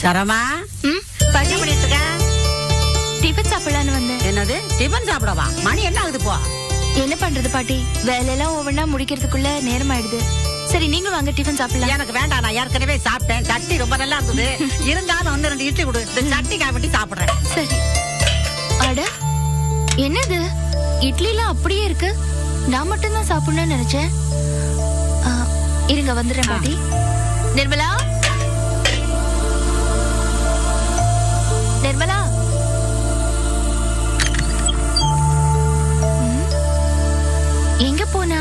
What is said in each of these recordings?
சரமா பாட்டி பண்ணிட்டு இருக்க? டிஃபன் சாப்பிடலான்னு வந்தேன். என்னது டிபன் சாப்பிடவா? மணி என்ன ஆகுது போ. என்ன பண்றது பாட்டி, வேலையெல்லாம் ஒவ்வொன்னா முடிக்கிறதுக்குள்ள நேரம் ஆயிடுது. சரி நீங்களும் வாங்க டிஃபன் சாப்பிடலாம். எனக்கு வேண்டாம், நான் ஏற்கனவே சாப்பிட்டேன். சட்னி ரொம்ப நல்லா இருந்தது. இருந்தாலும் 1-2 இட்லி கொடு, இந்த சட்னி காப்பிட்டு சாப்பிடுறேன். சரி. அட என்னது, இட்லி எல்லாம் அப்படியே இருக்கு. நான் மட்டும் தான் சாப்பிடணும்னு நினைச்சேன். இருங்க வந்துடுறேன் பாட்டி. நிர்மலா, நிர்மலா. எங்க போனா?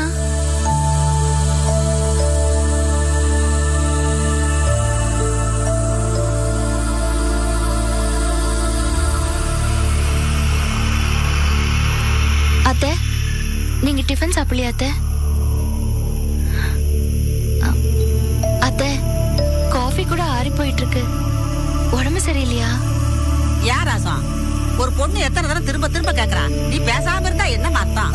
அத்தை, நீங்க டிஃபன் சாப்பிடலையா அத்தை? அத்தை, காஃபி கூட ஆறி போயிட்டு இருக்கு. உடம்பு சரியில்லையா? யார் ராசம்? ஒரு பொண்ணு எத்தனை தடவை திரும்ப திரும்ப கேக்குறா, நீ பேசாம இருந்தா என்ன அர்த்தம்?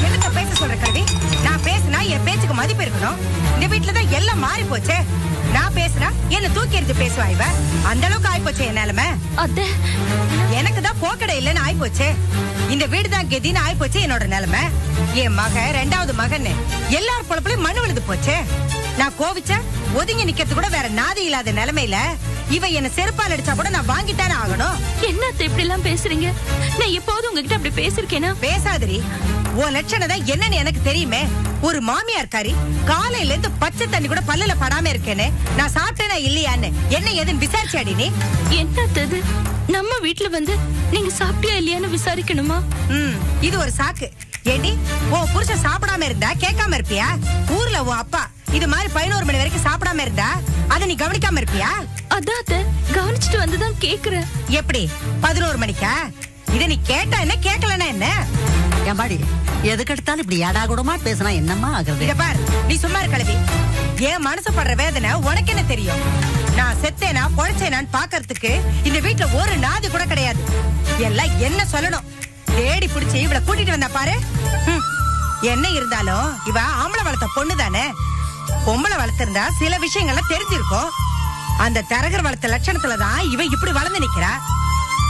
என்னத்த பேச சொல்ற கல்வி? நான் பேசினா என் பேச்சுக்கு மதிப்பு இருக்கணும். இந்த வீட்டுலதான் எல்லாம் மாறி போச்சே. நான் பேசினா என்ன தூக்கி எறிஞ்சு பேசுவா இவ. அந்த அளவுக்கு ஆயிப்போச்சே என் நிலைமை. அத்தை, எனக்கு தான் போக்கடை இல்லைன்னு ஆயிப்போச்சே. இந்த வீடுதான் கெதின்னு ஆயிப்போச்சு என்னோட நிலைமை. என் மக 2வது மகன் எல்லார் பொழப்புலயும் மண்ணு விழுது போச்சே. நான் கோவிச்ச ஒதுங்கி நிக்கிறது கூட வேற நாதி இல்லாத நிலைமையில இவ என்ன செருப்பால் அடிச்சா கூட நான் வாங்கித்தானே ஆகணும். என்ன இப்படி எல்லாம் பேசுறீங்க? நான் எப்போதும் உங்ககிட்ட அப்படி பேசிருக்கேனா? பேசாதிரி. உன் லட்சணம் தான் என்னன்னு எனக்கு தெரியுமே. ஒரு மாமியார்காரி காலையில இருந்து பச்சை தண்ணி கூட பல்லுல படாம இருக்கேன்னு நான் சாப்பிட்டேனா இல்லையான்னு என்ன ஏதுன்னு விசாரிச்சாடி நீ? என்னது, நம்ம வீட்டுல வந்து நீங்க சாப்பிட்டியா இல்லையான்னு விசாரிக்கணுமா? இது ஒரு சாக்கு. ஏடி, உன் புருஷன் சாப்பிடாம இருந்தா கேட்காம இருப்பியா? ஊர்ல உன் அப்பா இது மாதிரி 11 மணி வரைக்கும் சாப்பிடாம இருந்தா அத நீ கவனிக்காம இருப்பியா? அதான் கவனிச்சுட்டு வந்துதான் கேக்குறேன். எப்படி 11 மணிக்கா? இத நீ கேட்டா என்ன, கேட்கலன்னா என்ன? ஏம்பாடி, எதுக்கு எடுத்தாலும் இப்படி ஏடா கூடமா பேசினா என்னம்மா ஆகுறது? இத பார், நீ சும்மா இரு கலவி. என் மனசு படுற வேதனை உனக்கு என்ன தெரியும்? நான் செத்தேனா பொழைச்சேனான்னு பாக்குறதுக்கு இந்த வீட்டுல ஒரு நாதி கூட கிடையாது. எல்லாம் என்ன சொல்லணும். தேடி பிடிச்சி இவளை கூட்டிட்டு வந்தா பாரு. என்ன இருந்தாலும் இவ ஆம்பளை வளர்த்த பொண்ணு தானே. பொம்பளை வளர்த்திருந்தா சில விஷயங்கள்லாம் தெரிஞ்சிருக்கும். அந்த தரகர் வளர்த்த லட்சணத்துலதான் இவ இப்படி வளர்ந்து நிக்கிறா.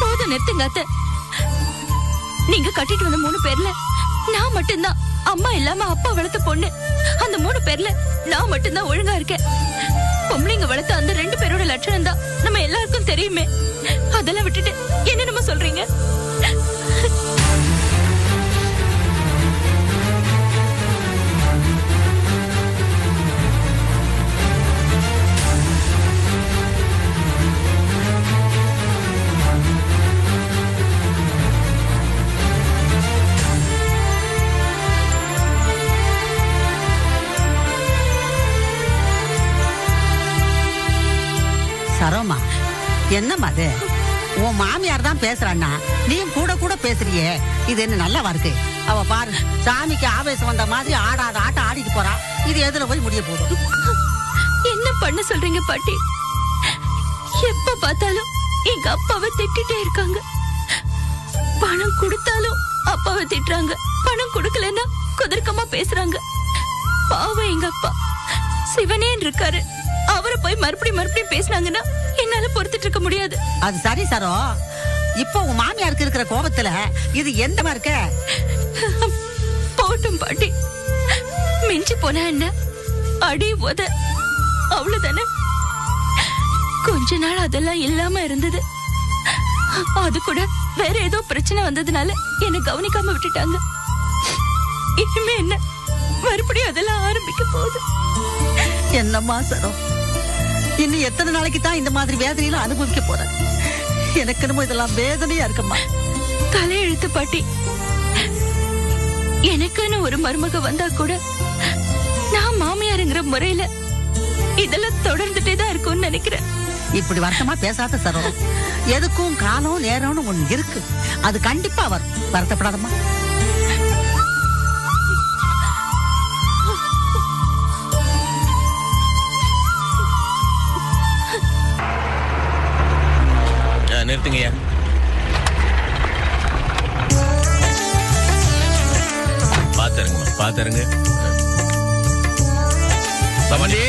போதும் நிறுத்துங்க அத்தை. நீங்க கட்டிட்டு வந்த 3 பேர்ல நான் மட்டும்தான் அம்மா இல்லாம அப்பா வளர்த்த பொண்ணு. அந்த 3 பேர்ல நான் மட்டும்தான் ஒழுங்கா இருக்கேன். பொம்பளைங்க வளர்த்த அந்த 2 பேரோட லட்சணம் தான் நம்ம எல்லாருக்கும் தெரியுமே. அதெல்லாம் விட்டுட்டு என்ன நம்ம சொல்றீங்க? சரோமா, என்னம்மா அது? உன் மாமியார் தான் பேசுறான்னா நீயும் கூட கூட பேசுறியே, இது என்ன நல்லாவா இருக்கு? அவ பாரு, சாமிக்கு ஆவேசம் வந்த மாதிரி ஆடாத ஆட்டம் ஆடிட்டு போறா. இது எதுல போய் முடிய போகுது? என்ன பண்ண சொல்றீங்க பாட்டி? எப்ப பார்த்தாலும் எங்க அப்பாவை திட்டிட்டே இருக்காங்க. பணம் கொடுத்தாலும் அப்பாவை திட்டுறாங்க, பணம் கொடுக்கலன்னா குதர்க்கமா பேசுறாங்க. பாவம் எங்க அப்பா சிவனேன்னு இருக்காரு. அவரை போய் மறுபடியும் பேசினாங்கன்னா என்னால பொறுத்துட்டு இருக்க முடியாது. அது சரி சரோ, இப்போ உன் மாமியாருக்கு இருக்கிற கோபத்துல இது எந்தமா இருக்க? போட்டும் பாட்டி, மிஞ்சி போனா என்ன, அடி உத அவ்வளவுதானே. கொஞ்ச நாள் அதெல்லாம் இல்லாம இருந்தது. அது கூட வேற ஏதோ பிரச்சனை வந்ததுனால என்ன கவனிக்காம விட்டுட்டாங்க. இனிமே என்ன மறுபடியும் அதெல்லாம் ஆரம்பிக்க போகுது. என்னம்மா சரோ, இன்னும் எத்தனை நாளைக்கு தான் இந்த மாதிரி வேதனையில அனுபவிக்க போற? எனக்கு என்னமோ இதெல்லாம் வேதனையா இருக்குமா? தலையெழுத்து பாட்டி. எனக்குன்னு ஒரு மருமக வந்தா கூட நான் மாமியாருங்கிற முறையில இதெல்லாம் தொடர்ந்துட்டே தான் இருக்கும்னு நினைக்கிறேன். இப்படி வருத்தமா பேசாத சரோ. எதுக்கும் காலம் நேரம்னு ஒண்ணு இருக்கு, அது கண்டிப்பா வரும். வருத்தப்படாதம்மா. நிறுத்துங்கய்யா. பாத்துருங்க சமந்தி,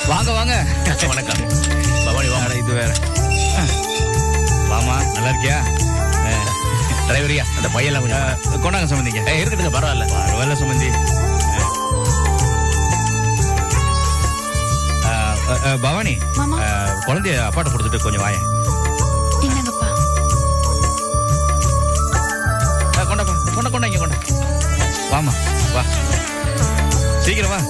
வாங்க வாங்க. வணக்கம் பவானி. அட, இது வேற. வாமா, நல்லா இருக்கியா? டிரைவரியா அந்த பையெல்லாம் கொஞ்சம் கொண்டாங்க சம்பந்திங்க. இருக்கட்டுங்க, பரவாயில்ல பரவாயில்ல சம்பந்தி. பவானி, மாமா. குழந்தைய அப்பாட்ட கொடுத்துட்டு கொஞ்சம் வாயேன். என்னங்கப்பா? கொண்டாப்பா, கொண்டா இங்க கொண்டா. வாமா, வா சீக்கிரம் வா.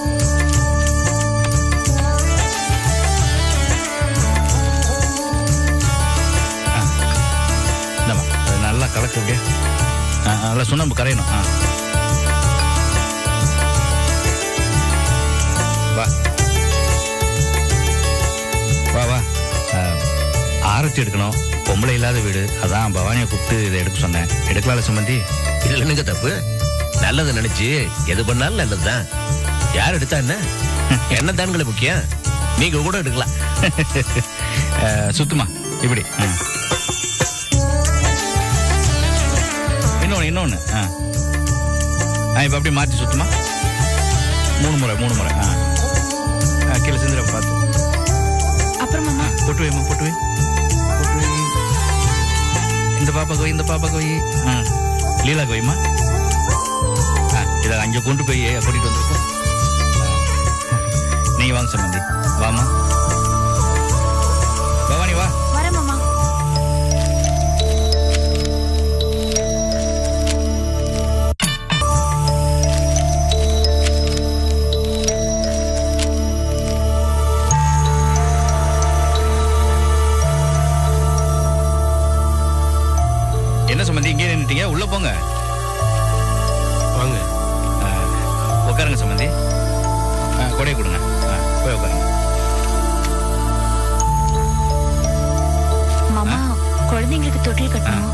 நல்லா கலக்கு அப்படியே. நல்லா சுண்ணாம்பு கரையணும். வா வா வா. ஆரத்தி எடுக்கணும். பொம்பளை இல்லாத வீடு, அதான் பவானியை கூப்பிட்டு இதை எடுக்க சொன்னேன். எடுக்கலாம்ல சம்பந்தி? இதுல என்னங்க தப்பு? நல்லது நினைச்சு எது பண்ணாலும் நல்லதுதான். யார் எடுத்தா என்ன? என்ன தான்களை முக்கியம். நீங்க கூட எடுக்கலாம். சுத்துமா இப்படி. இன்னொன்னு இப்ப அப்படி மாற்றி சுத்துமா. 3 முறை கீழே சிந்திர பார்த்து. அப்புறம் மாமா பொட்டு வைமா, பொட்டு வை. இந்த பாப்பா கோய் லீலா கோய்மா. இதை அங்க கொண்டு போய் கூட்டிட்டு வந்துருக்கோம். நீங்க வாங்க சம்பந்தி, வாமா. பவானி வா. வர மாமா. என்ன சம்பந்தி இங்கே நின்னுட்டீங்க? உள்ள போங்க. வாங்க உட்காருங்க சம்பந்தி. கொடையை கொடுங்க. போய் உட்காருங்க. மாமா, குழந்தைங்களுக்கு தொட்டில் கட்டணும்.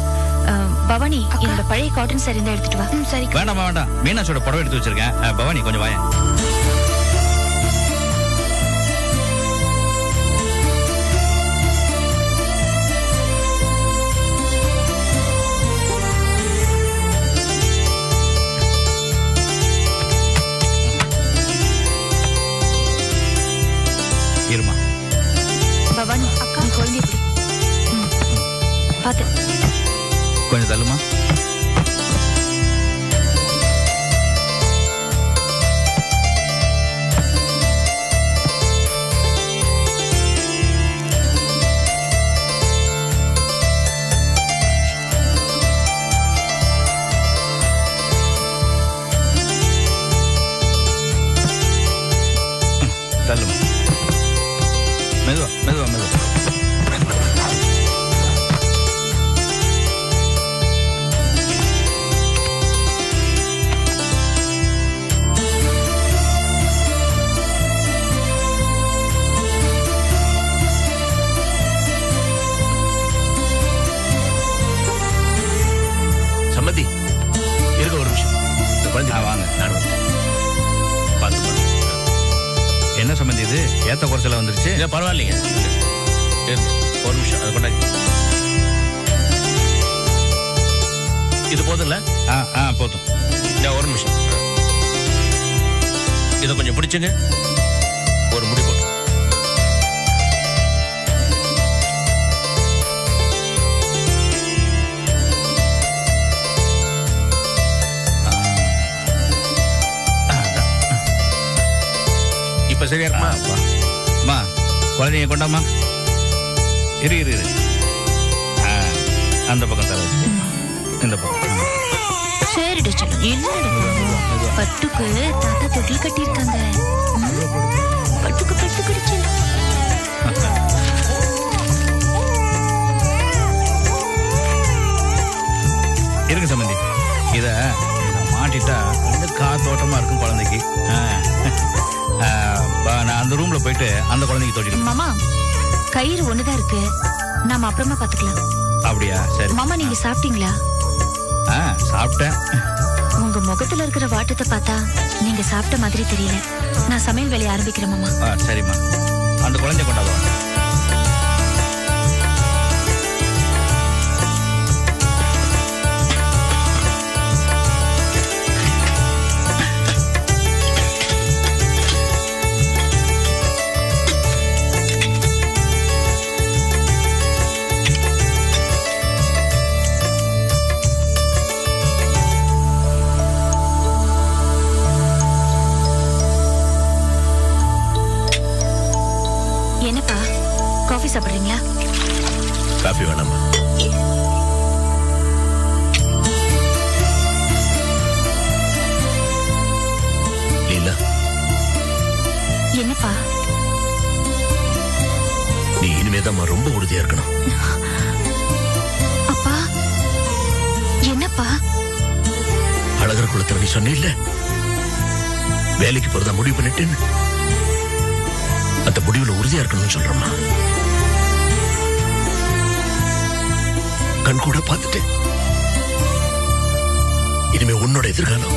பவானி, என்னோட பழைய காட்டன் சாரி இருந்தா எடுத்துட்டு வா. சரி. வேண்டாம். மீனாட்சியோட புடவை எடுத்து வச்சிருக்கேன். பவானி கொஞ்சம் வாயேன். இருமா. பவானி, அக்கா குழந்தை எப்படி? பாத்து கொஞ்சம் தள்ளுமா. தள்ளுமா. மெதுவா. சம்மதி இருக்க ஒரு நிமிஷம். இந்த குழந்தை வாங்க. நானும் பார்த்துப்பா. என்ன சம்பந்தி இது? ஏத்த குறைச்சல வந்துருச்சு. பரவாயில்லைங்க, ஒரு நிமிஷம். அதை கொண்டாங்க. இது போதும்ல? போதும். ஒரு நிமிஷம். இதை கொஞ்சம் பிடிச்சுங்க. ஒரு முடி போட்டு. இப்ப சரியா இருக்குமா? அம்மா, குழந்தைங்க கொண்டாமா. இரு. அந்த பக்கம் தர வச்சு. இந்த பக்கம். சரிடா செல்லம். என்னடா பட்டுக்கு தாத்தா தொட்டில் கட்டியிருக்காங்க. பட்டுக்கு செல்லம். இருங்க சம்பந்தி, இத மாட்டிட்டா கொஞ்சம் காத்தோட்டமா இருக்கும் குழந்தைக்கு. நான் அந்த ரூம்ல போயிட்டு அந்த குழந்தைக்கு தொட்டிட்டு. மாமா, கயிறு ஒண்ணுதான் இருக்கு, நாம அப்புறமா பாத்துக்கலாம். அப்படியா? சரி மாமா, நீங்க சாப்பிட்டீங்களா? சாப்பிட்டேன். உங்க முகத்துல இருக்கிற வாட்டத்தை பார்த்தா நீங்க சாப்பிட்ட மாதிரி தெரியல. நான் சமையல் வேலையை ஆரம்பிக்கிறேன் மாமா. சரிம்மா, அந்த குழந்தை கொண்டாடுவாங்க. காஃபி வேணாமா? லீலா, என்னப்பா? நீ இனிமேதான் ரொம்ப உறுதியா இருக்கணும். அப்பா என்னப்பா? அழகர் குலத்துல நீ சொன்ன வேலைக்கு போறதா முடிவு பண்ணிட்டேன்னு, அந்த முடிவுல உறுதியா இருக்கணும்னு சொல்றமா. கண் கூட பார்த்துட்டு இனிமே உன்னோட எதிர்காலம்,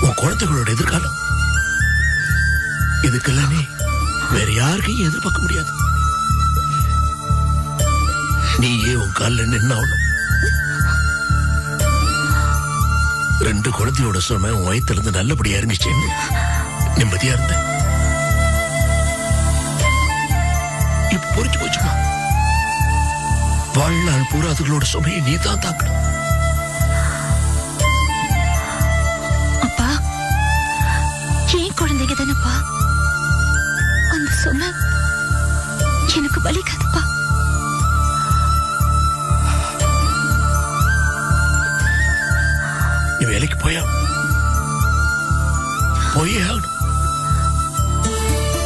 உன் குழந்தைகளோட எதிர்காலம், இதுக்கெல்லாம் நீ வேற யாருக்கையும் எதிர்பார்க்க முடியாது. நீயே உன் காலில் நின்று ஆகணும். 2 குழந்தையோட சுமை உன் வயிற்றுல இருந்து நல்லபடியா இருந்துச்சேன்னு நிம்மதியா இருந்த. இப்ப புரிஞ்சு போச்சுமா, வாழ்நாள் பூரா அதுகளோட சுமையை நீ தான் தாக்கணும். அப்பா, ஏன் குழந்தைங்க தானப்பா, அந்த சுமை எனக்கு வலிக்காதுப்பா. நீ வேலைக்கு போயே ஆகணும்.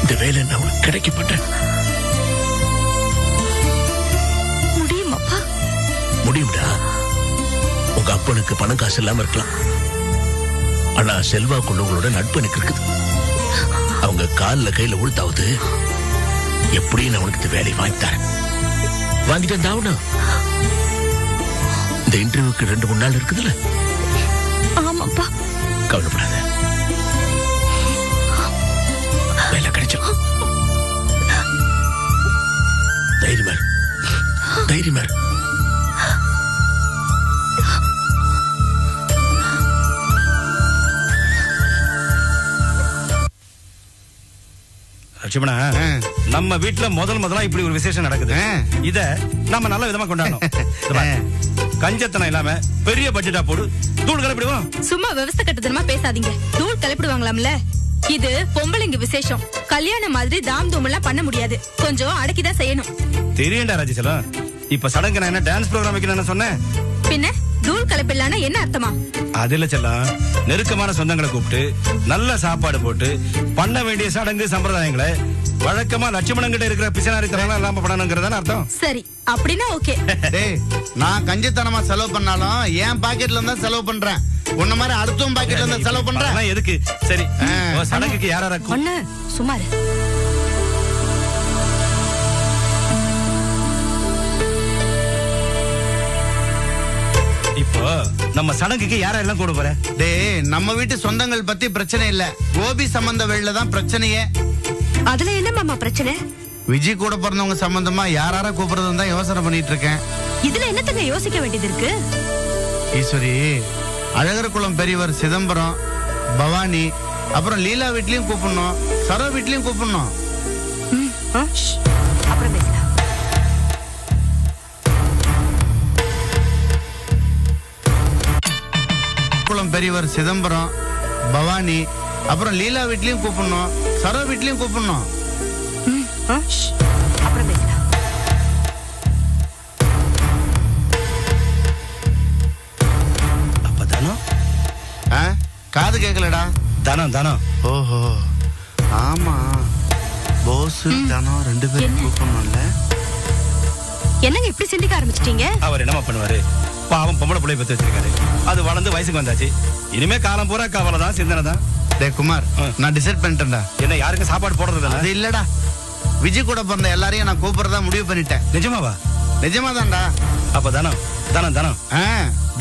இந்த வேலை நான் உனக்கு கிடைக்க மாட்டேன். முடியுமாப்பா? முடியும்டா. உங்க அப்பனுக்கு பணம் காசு இல்லாம இருக்கலாம், ஆனா செல்வாக்குள்ளவங்களோட நட்பு எனக்கு இருக்குது. அவங்க காலில் கையில உழுத்தாவது எப்படியும் நான் உனக்கு இந்த வேலையை வாங்கி தரேன். வாங்கிட்டு தாவணும். இந்த இன்டர்வியூக்கு 2-3 நாள் இருக்குதுல்ல? ஆமாப்பா. கவலைப்படாத, வேலை கிடைச்சிடும். தைரியமா இரு, தைரியமா இரு. லட்சுமணா, நம்ம வீட்டுல முதலா இப்படி ஒரு விசேஷம் நடக்குது. இத நம்ம நல்ல விதமா கொண்டாடணும். கஞ்சத்தனம் இல்லாம பெரிய பட்ஜெட்டா போடு, தூள் கலப்பிடுவோம். சும்மா விவசாய கட்டத்தனமா பேசாதீங்க. தூள் கலப்பிடுவாங்களாம்ல. இது பொம்பளைங்க விசேஷம். கல்யாணம் மாதிரி தாம் தூம் எல்லாம் பண்ண முடியாது. கொஞ்சம் அடக்கிதான் செய்யணும். தெரியண்டா ராஜேசலம், இப்ப சடங்கு நான் என்ன டான்ஸ் ப்ரோக்ராம் வைக்கணும்னு சொன்னேன். பின்ன தூள் கலப்பிடலான்னா என்ன அர்த்தமா? அது இல்ல செல்லம், நெருக்கமான சொந்தங்களை கூப்பிட்டு நல்ல சாப்பாடு போட்டு பண்ண வேண்டிய சடங்கு சம்பிரதாயங்களை வழக்கமா லட்சுமணங்கிட்ட இருக்கிற பிசனாரித்தனம் இல்லாம பண்ணணுங்கிறதான அர்த்தம். சரி, அப்படின்னா ஓகே. நான் கஞ்சித்தனமா செலவு பண்ணாலும் என் பாக்கெட்ல இருந்தா செலவு பண்றேன். உன்ன மாதிரி அடுத்தவன் பாக்கெட்ல இருந்தா செலவு பண்றேன். எதுக்கு? சரி, சடங்குக்கு யாரா ஒண்ணு சுமார். இப்போ நம்ம சடங்குக்கு யாரெல்லாம் கூட போற? நம்ம வீட்டு சொந்தங்கள் பத்தி பிரச்சனை இல்ல, கோபி சம்பந்த வேலையில தான் பிரச்சனையே. அதுல என்ன மாமா பிரச்சனை? விஜய் கூட பிறந்தவங்க சம்பந்தமா யார கூப்பிடுறதுன்னு தான் யோசனை பண்ணிட்டு இருக்கேன். இதுல என்னத்தங்க யோசிக்க வேண்டியது இருக்கு? ஈஸ்வரி, அழகர் குளம் பெரியவர் சிதம்பரம், பவானி, அப்புறம் லீலா வீட்லயும் கூப்பிடணும், சரோ வீட்லயும் கூப்பிடணும். அப்புறம் பேசலாம். குளம் பெரியவர் சிதம்பரம், பவானி, அப்புறம் லீலா வீட்லயும் கூப்பிடணும், சரோ வீட்லயும் கூப்பிடணும். அப்புறம் பேசலாம். அப்ப தானம் காது கேட்கலடா. தானம் தானம். ஓஹோ, ஆமா, போஸ் தானம் 2 பேரும் கூப்பிடணும்ல. என்னங்க இப்படி சிந்திக்க ஆரம்பிச்சிட்டீங்க? அவர் என்னமா பண்ணுவாரு? பாவம் பொம்பளை பிள்ளை பத்தி வச்சிருக்காரு. அது வளர்ந்து வயசுக்கு வந்தாச்சு. இனிமே காலம் பூரா கவலை தான், சிந்தனை தான். டே குமார், நான் டிசைட் பண்ணிட்டேன்டா. என்ன யாருக்கும் சாப்பாடு போடுறது? அது இல்லடா, விஜய் கூட பிறந்த எல்லாரையும் நான் கூப்பிடுறதா முடிவு பண்ணிட்டேன். நிஜமாவா? நிஜமாதான்டா. அப்ப தானம் தானம் தானம்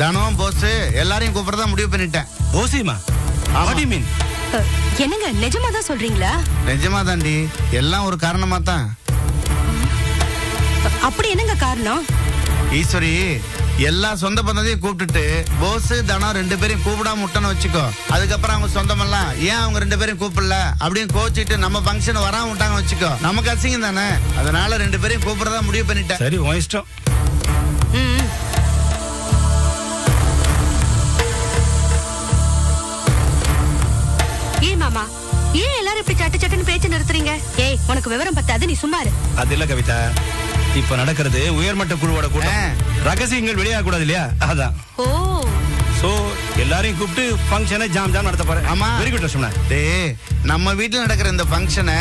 தானம் போஸ் எல்லாரையும் கூப்பிடுறதா முடிவு பண்ணிட்டேன். ஓசிமா, வாட் யூ மீன்? என்னங்க நிஜமா தான் சொல்றீங்களா? நிஜமாதாண்டி, எல்லாம் ஒரு காரணமா தான். அப்படி என்னங்க காரணம்? ஈஸ்வரி, எல்லா சொந்த பந்தத்தையும் கூப்பிட்டுட்டு போஸ் தானம் 2 பேரையும் கூப்பிடாம விட்டோன்னு வச்சுக்கோ, அதுக்கப்புறம் அவங்க சொந்தமெல்லாம் ஏன் அவங்க 2 பேரையும் கூப்பிடல அப்படின்னு கோச்சிட்டு நம்ம ஃபங்க்ஷன் வராம விட்டாங்க வச்சுக்கோ, நமக்கு அசிங்கம் தானே. அதனால 2 பேரையும் கூப்பிடுறதா முடிவு பண்ணிட்டேன். சரி, உன் இஷ்டம். ஏன் மாமா, ஏன் எல்லாரும் இப்படி சட்டு சட்டுன்னு பேச்சு நிறுத்துறீங்க? ஏய், உனக்கு விவரம் பத்தாது, நீ சும்மா இரு. அது இல்ல கவிதா, இப்ப நடக்கிறது உயர்மட்ட குழுவோட கூட்டம். ரகசியங்கள் வெளியாக கூடாது இல்லையா? அதான். ஓ சோ எல்லாரையும் கூப்பிட்டு ஃபங்க்ஷனை ஜாம் நடத்த போறேன். ஆமா. வெரி குட் ரசம்னா. டேய், நம்ம வீட்டுல நடக்கிற இந்த ஃபங்க்ஷனை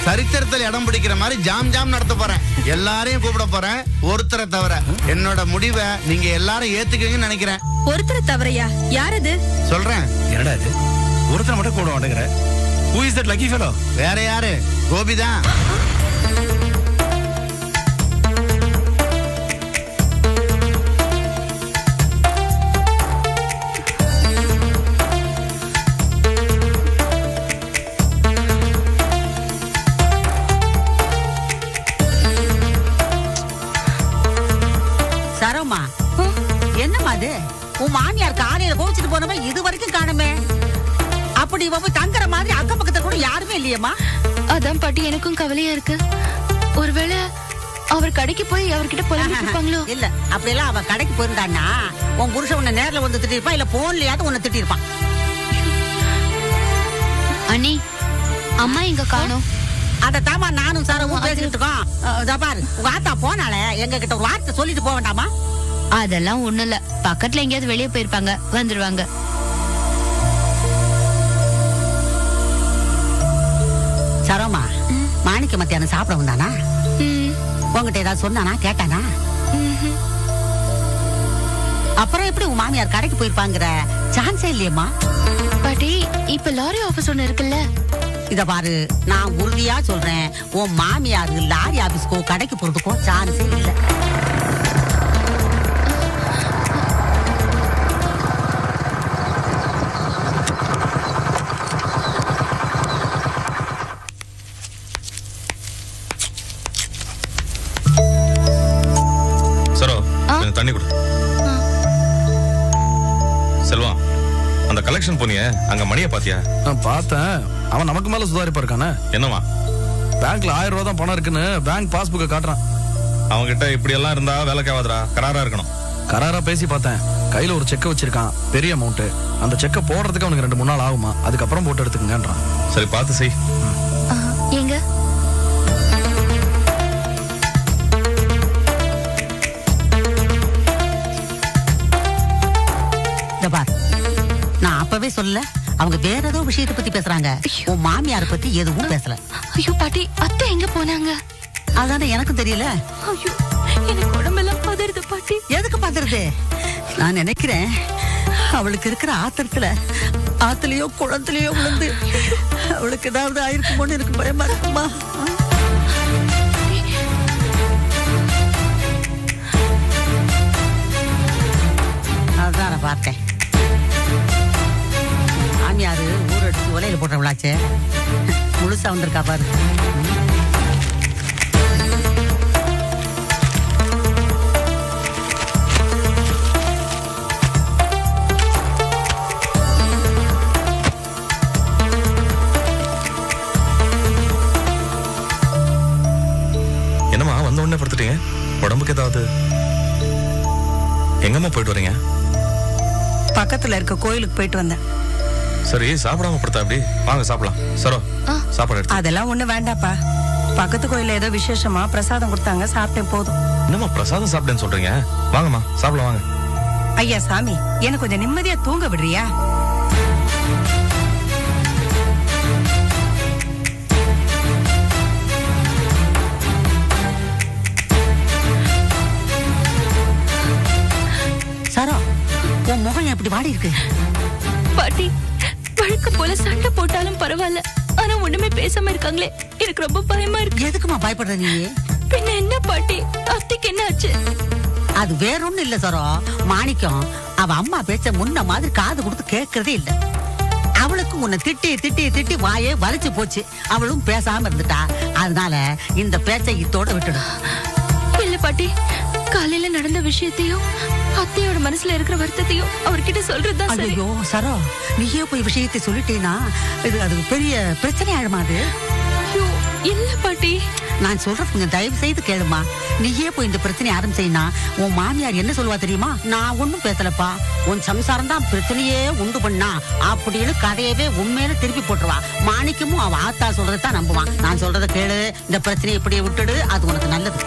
சரித்திரத்தில் இடம் பிடிக்கிற மாதிரி ஜாம் நடத்த போறேன். எல்லாரையும் கூப்பிட போறேன், ஒருத்தரை தவிர. என்னோட முடிவை நீங்க எல்லாரும் ஏத்துக்குவீங்கன்னு நினைக்கிறேன். ஒருத்தரை தவறையா? யார் அது? சொல்றேன். என்னடா இது? ஒருத்தர் மட்டும் கூட மாட்டேங்கிற. Who is that lucky fellow? வேற யாரு? கோபிதான். சரோமா, என்னம்மா அது? உன் மாமியார் காலையில கோவிச்சுட்டு போனவ இது வரைக்கும் காணுமே. அப்படி இவ போய் தங்குற மாதிரி அக்கம் பக்கத்துல கூட யாருமே இல்லையம்மா. அதான் பாட்டி எனக்கும் கவலையா இருக்கு. ஒருவேளை அவர் கடைக்கு போய் அவர்கிட்ட புலம்பிட்டு இருப்பாங்களோ? இல்ல, அப்படியெல்லாம் அவ கடைக்கு போயிருந்தான்னா உன் புருஷன் உன்னை நேர்ல வந்து திட்டிருப்பான், இல்ல போன்லயாவது உன்னை திட்டிருப்பான். அண்ணி, அம்மா எங்க காணோம்? அதத்தாமா நானும் சாரவும் பேசிட்டு இருக்கோம். இதோ பாரு, உங்க ஆத்தா போனால எங்க கிட்ட ஒரு வார்த்தை சொல்லிட்டு போக வேண்டாமா? அதெல்லாம் ஒண்ணும் இல்ல, பக்கத்துல எங்கேயாவது வெளியே போயிருப்பாங்க, வந்துருவாங்க. சரோமா, மாணிக்க மத்தியானம் சாப்பிட வந்தானா? உங்ககிட்ட ஏதாவது சொன்னானா, கேட்டானா? அப்புறம் எப்படி உன் மாமியார் கடைக்கு போயிருப்பாங்கிற சான்ஸே இல்லையம்மா. பாட்டி, இப்ப லாரி ஆபீஸ் ஒண்ணு இருக்குல்ல, இத பாரு, நான் உறுதியா சொல்றேன், உன் மாமியார் லாரி ஆபீஸ்க்கோ கடைக்கு போறதுக்கோ சான்ஸே இல்ல. தண்ணி கொடு. செல்வா, அந்த கலெக்ஷன் போனியே, அங்க மணியை பாத்தியா? நான் பார்த்தேன். அவன் நமக்கு மேல சுதாரிப்பா இருக்கானே. என்னவா? பேங்க்ல 1000 ரூபா தான் பணம் இருக்குன்னு பேங்க் பாஸ்புக்கை காட்டுறான். அவங்க கிட்ட இப்படி எல்லாம் இருந்தா வேலைக்காவதுரா. கராரா இருக்கணும். கராரா பேசி பார்த்தேன். கையில ஒரு செக் வச்சிருக்கான், பெரிய அமௌண்ட். அந்த செக்கை போடுறதுக்கு அவனுக்கு 2-3 நாள் ஆகுமா, அதுக்கப்புறம் போட்டு எடுத்துக்கங்கன்றான். சரி, பார்த்து செய். எங்க நான் அப்பவே சொல்ல, அவங்க வேற ஏதோ விஷயத்தை பத்தி பேசுறாங்க. உன் மாமியார பத்தி எதுவும் பேசல. ஐயோ பாட்டி, அத்தை எங்க போனாங்க? அதானே எனக்கும் தெரியல. ஐயோ, எனக்கு உடம்பெல்லாம் பதறுது பாட்டி. எதுக்கு பதறுது? நான் நினைக்கிறேன் அவளுக்கு இருக்கிற ஆத்திரத்துல ஆத்துலயோ குளத்துலயோ விழுந்து அவளுக்கு ஏதாவது ஆயிருக்குமோன்னு எனக்கு பயமா இருக்குமா. அதான் நான் பார்த்தேன். மாமியாரு ஊர் எடுத்து உலையில போட்டவளாச்சே, முழுசா வந்திருக்கா பாரு. என்னம்மா வந்த உடனே படுத்துட்டீங்க? உடம்புக்கு ஏதாவது? எங்கம்மா போயிட்டு வரீங்க? பக்கத்துல இருக்க கோயிலுக்கு போயிட்டு வந்தேன். சரி, சாப்பிடாம படுத்தா அப்படி? வாங்க சாப்பிடலாம். சரோ, சாப்பாடு எடுத்து. அதெல்லாம் ஒண்ணு வேண்டாப்பா. பக்கத்து கோயில்ல ஏதோ விசேஷமா பிரசாதம் கொடுத்தாங்க, சாப்பிட்டேன் போதும். என்னம்மா பிரசாதம் சாப்பிட்டேன்னு சொல்றீங்க? வாங்கம்மா சாப்பிடலாம் வாங்க. ஐயா சாமி, எனக்கு கொஞ்சம் நிம்மதியா தூங்க விடுறியா? சரோ, உன் முகம் எப்படி வாடி இருக்கு? பாட்டி, வழக்கு போல சண்டை போட்டாலும் பரவாயில்ல, ஆனா ஒண்ணுமே பேசாம இருக்காங்களே, எனக்கு ரொம்ப பயமா இருக்கு. எதுக்குமா பயப்படுற நீ? பின்ன என்ன பாட்டி, அத்தைக்கு என்ன ஆச்சு? அது வேற ஒண்ணும் இல்ல சரோ. மாணிக்கம் அவ அம்மா பேச்ச முன்ன மாதிரி காது கொடுத்து கேட்கறதே இல்ல. அவளுக்கு உன்னை திட்டி திட்டி திட்டி வாயே வலிச்சு போச்சு. அவளும் பேசாம இருந்துட்டா. அதனால இந்த பேச்சை இத்தோட விட்டுடும். இல்ல பாட்டி, காலையில நடந்த விஷயத்தையும் அத்தையோட மனசுல இருக்கிற வருத்தத்தையும் அவர்கிட்ட சொல்றதுதான் சரி. ஐயோ சரோ, நீயே போய் விஷயத்தை சொல்லிட்டேனா அது பெரிய பிரச்சனை ஆயிடுமா? அது ஐயோ இல்ல பாட்டி, நான் சொல்றது கொஞ்சம் தயவு செய்து கேளுமா. நீயே போய் இந்த பிரச்சனை ஆரம்பிச்சீனா உன் மாமியார் என்ன சொல்லுவா தெரியுமா? நான் ஒண்ணும் பேசலப்பா, உன் சம்சாரம் தான் பிரச்சனையே உண்டு பண்ணா அப்படின்னு கதையவே உண்மையில திருப்பி போட்டுருவா. மாணிக்கமும் அவ ஆத்தா சொல்றதான் நம்புவான். நான் சொல்றத கேளு, இந்த பிரச்சனையை இப்படியே விட்டுடு, அது உனக்கு நல்லது.